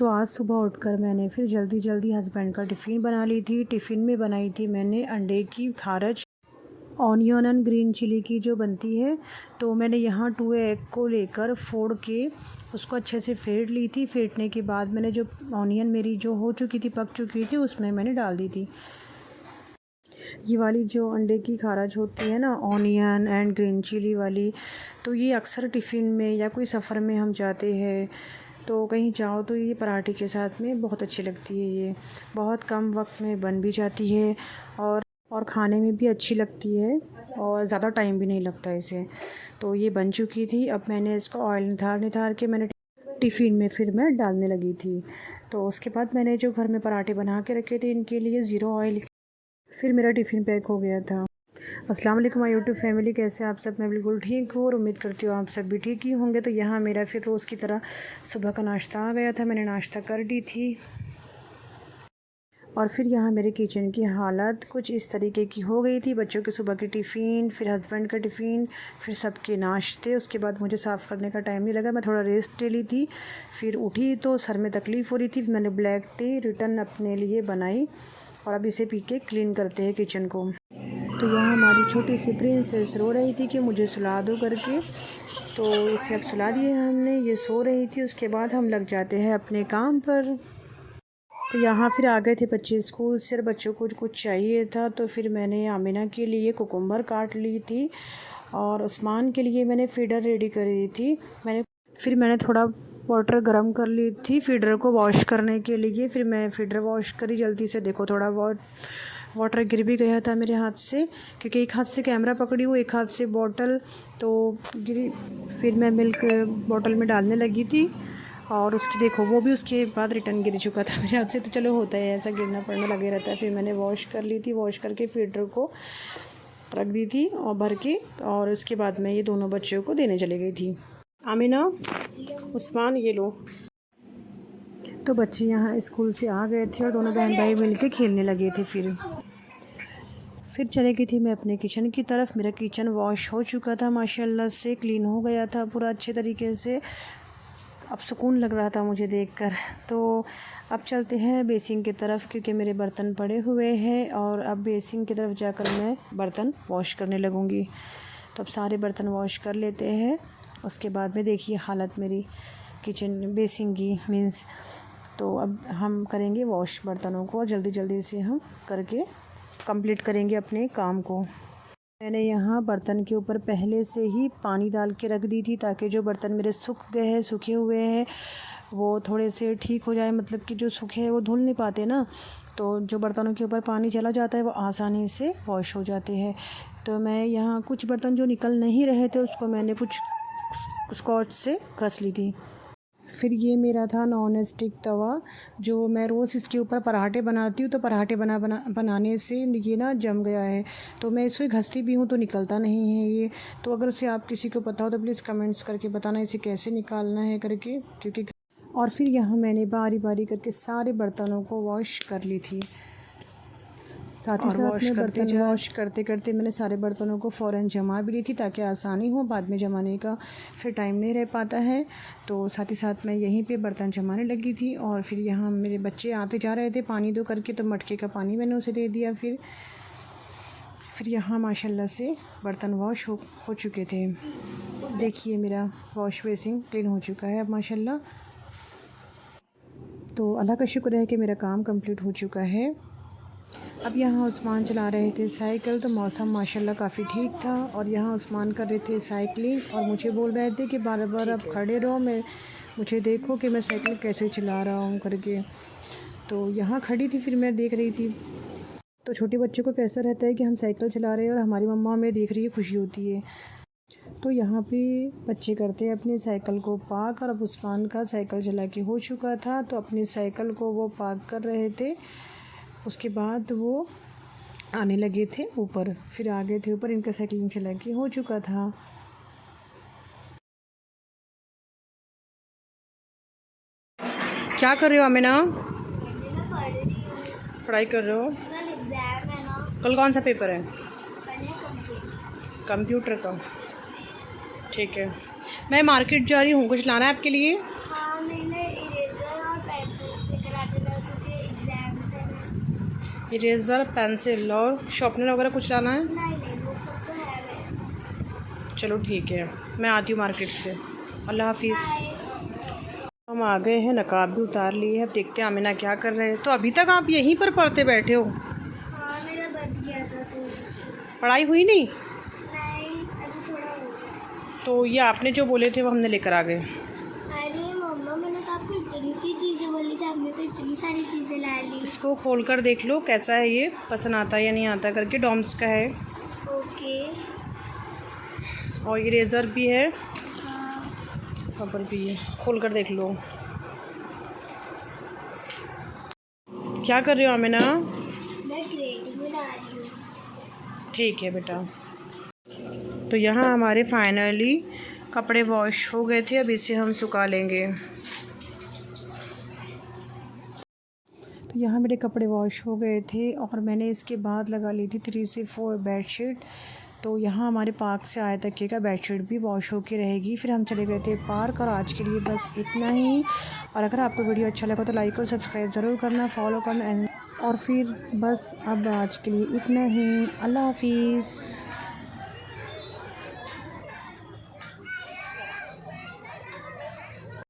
तो आज सुबह उठकर मैंने फिर जल्दी जल्दी हस्बैंड का टिफ़िन बना ली थी। टिफ़िन में बनाई थी मैंने अंडे की खारज, ऑनियन एंड ग्रीन चिली की जो बनती है। तो मैंने यहाँ 2 एग को लेकर फोड़ के उसको अच्छे से फेंट ली थी। फेंटने के बाद मैंने जो ऑनियन मेरी जो हो चुकी थी, पक चुकी थी, उसमें मैंने डाल दी थी। ये वाली जो अंडे की खारज होती है ना, ऑनियन एंड ग्रीन चिली वाली, तो ये अक्सर टिफ़िन में या कोई सफ़र में हम जाते हैं तो कहीं जाओ तो ये पराठे के साथ में बहुत अच्छी लगती है। ये बहुत कम वक्त में बन भी जाती है और खाने में भी अच्छी लगती है और ज़्यादा टाइम भी नहीं लगता इसे। तो ये बन चुकी थी। अब मैंने इसको ऑयल निथार के मैंने टिफ़िन में फिर मैं डालने लगी थी। तो उसके बाद मैंने जो घर में पराठे बना के रखे थे इनके लिए 0 ऑयल, फिर मेरा टिफ़िन पैक हो गया था। अस्सलाम वालेकुम माय यूट्यूब फैमिली, कैसे आप सब? मैं बिल्कुल ठीक हूँ और उम्मीद करती हूँ आप सब भी ठीक ही होंगे। तो यहाँ मेरा फिर रोज़ की तरह सुबह का नाश्ता आ गया था। मैंने नाश्ता कर ली थी और फिर यहाँ मेरे किचन की हालत कुछ इस तरीके की हो गई थी। बच्चों के सुबह के टिफ़िन, फिर हस्बैंड का टिफ़िन, फिर सबके नाश्ते। उसके बाद मुझे साफ़ करने का टाइम नहीं लगा, मैं थोड़ा रेस्ट ले ली थी। फिर उठी तो सर में तकलीफ़ हो रही थी। मैंने ब्लैक टी रिटर्न अपने लिए बनाई और अब इसे पी के क्लीन करते हैं किचन को। तो यहाँ हमारी छोटी सी प्रिंसेस रो रही थी कि मुझे सुला दो करके, तो इसे अब सुला दिए हमने। ये सो रही थी। उसके बाद हम लग जाते हैं अपने काम पर। तो यहाँ फिर आ गए थे बच्चे स्कूल से, बच्चों को कुछ चाहिए था तो फिर मैंने आमिना के लिए कुकुम्बर काट ली थी और उस्मान के लिए मैंने फीडर रेडी करी थी। मैंने थोड़ा वाटर गर्म कर ली थी फीडर को वॉश करने के लिए। फिर मैं फीडर वॉश करी जल्दी से। देखो थोड़ा वाटर गिर भी गया था मेरे हाथ से, क्योंकि एक हाथ से कैमरा पकड़ी हूँ, एक हाथ से बॉटल, तो गिरी। फिर मैं मिल्क बॉटल में डालने लगी थी और उसकी देखो वो भी उसके बाद रिटर्न गिर चुका था मेरे हाथ से। तो चलो होता है ऐसा, गिरना पड़ना लगे रहता है। फिर मैंने वॉश कर ली थी। वॉश करके फीडर को रख दी थी और भर के, और उसके बाद मैं ये दोनों बच्चों को देने चली गई थी। आमिना, उस्मान, ये लो। तो बच्चे यहाँ स्कूल से आ गए थे और दोनों बहन भाई मिलके खेलने लगे थे। फिर चले गई थी मैं अपने किचन की तरफ। मेरा किचन वॉश हो चुका था, माशाल्लाह से क्लीन हो गया था पूरा अच्छे तरीके से। अब सुकून लग रहा था मुझे देखकर। तो अब चलते हैं बेसिन की तरफ, क्योंकि मेरे बर्तन पड़े हुए हैं और अब बेसिन की तरफ जाकर मैं बर्तन वॉश करने लगूँगी। तो अब सारे बर्तन वॉश कर लेते हैं। उसके बाद में देखिए हालत मेरी किचन बेसिन की मीन्स। तो अब हम करेंगे वॉश बर्तनों को और जल्दी जल्दी से हम करके कंप्लीट करेंगे अपने काम को। मैंने यहाँ बर्तन के ऊपर पहले से ही पानी डाल के रख दी थी, ताकि जो बर्तन मेरे सूखे हुए हैं वो थोड़े से ठीक हो जाए। मतलब कि जो सूखे हैं वो धुल नहीं पाते ना, तो जो बर्तनों के ऊपर पानी चला जाता है वो आसानी से वॉश हो जाते हैं। तो मैं यहाँ कुछ बर्तन जो निकल नहीं रहे थे उसको मैंने कुछ स्कॉच से घस ली थी। फिर ये मेरा था नॉन स्टिक तवा, जो मैं रोज़ इसके ऊपर पराठे बनाती हूँ। तो पराठे बनाने से ये ना जम गया है, तो मैं इसको घसती भी हूँ तो निकलता नहीं है ये। तो अगर से आप किसी को पता हो तो प्लीज़ कमेंट्स करके बताना इसे कैसे निकालना है करके, क्योंकि। और फिर यहाँ मैंने बारी बारी करके सारे बर्तनों को वॉश कर ली थी। साथ ही साथ में बर्तन वॉश करते करते मैंने सारे बर्तनों को फ़ौरन जमा भी ली थी, ताकि आसानी हो बाद में जमाने का, फिर टाइम नहीं रह पाता है। तो साथ ही साथ मैं यहीं पे बर्तन जमाने लगी थी। और फिर यहाँ मेरे बच्चे आते जा रहे थे पानी दो करके, तो मटके का पानी मैंने उसे दे दिया। फिर यहाँ माशाल्लाह से बर्तन वॉश हो चुके थे। देखिए मेरा वॉश बेसिन क्लीन हो चुका है अब माशाल्लाह। तो अल्लाह का शुक्र है कि मेरा काम कंप्लीट हो चुका है। अब यहाँ उस्मान चला रहे थे साइकिल, तो मौसम माशाल्लाह काफ़ी ठीक था और यहाँ उस्मान कर रहे थे साइकिलिंग और मुझे बोल रहे थे कि बार बार अब खड़े रहो, मुझे देखो कि मैं साइकिल कैसे चला रहा हूँ करके। तो यहाँ खड़ी थी, फिर मैं देख रही थी। तो छोटे बच्चों को कैसा रहता है कि हम साइकिल चला रहे हैं और हमारी मम्मा हमें देख रही है, खुशी होती है। तो यहाँ पे बच्चे करते हैं अपनी साइकिल को पार्क, और अब उस्मान का साइकिल चला के हो चुका था, तो अपनी साइकिल को वो पार्क कर रहे थे। उसके बाद वो आने लगे थे ऊपर, फिर आ गए थे ऊपर। इनका साइकिलिंग चला के हो चुका था। क्या कर रहे हो आमिना? पढ़ाई कर रहे हो? कल एग्जाम है ना। कल कौन सा पेपर है? कंप्यूटर। कंप्यूटर का। ठीक है, मैं मार्केट जा रही हूँ, कुछ लाना है आपके लिए? हाँ, मेरे लिए इरेजर और पेंसिल इरेज़र, पेंसिल और शॉर्पनर वगैरह कुछ लाना है? नहीं वो सब तो है मेरे। चलो ठीक है, मैं आती हूँ मार्केट से। अल्लाह हाफिज़। बाय। हम आ गए हैं, नकाब भी उतार लिए है। देखते हैं आमिना क्या कर रहे हैं। तो अभी तक आप यहीं पर पढ़ते बैठे हो? हाँ मेरा बच गया था तो पढ़ाई हुई नहीं? अभी थोड़ा हो गया। तो ये आपने जो बोले थे वो हमने लेकर आ गए। अरे मम्मा मैंने तो आपको इतनी सी चीज़ें बोली थी, आपने तो इतनी सारी चीज़ें ला ली। इसको खोल कर देख लो कैसा है, ये पसंद आता है या नहीं आता करके। डॉम्स का है ओके। और इरेज़र भी है, हाँ रबर भी है। खोल कर देख लो। क्या कर रहे हो आमिना? मैं ग्रेडिंग बना रही हूँ। ठीक है बेटा। तो यहाँ हमारे फाइनली कपड़े वॉश हो गए थे, अब इसे हम सुखा लेंगे। तो यहाँ मेरे कपड़े वॉश हो गए थे और मैंने इसके बाद लगा ली थी 3 से 4 बेडशीट। तो यहाँ हमारे पार्क से आए तक का बेडशीट भी वॉश होके रहेगी। फिर हम चले गए थे पार्क और आज के लिए बस इतना ही। और अगर आपको वीडियो अच्छा लगा तो लाइक और सब्सक्राइब ज़रूर करना, फॉलो करना। और फिर बस अब आज के लिए इतना ही। अल्लाह हाफिज़।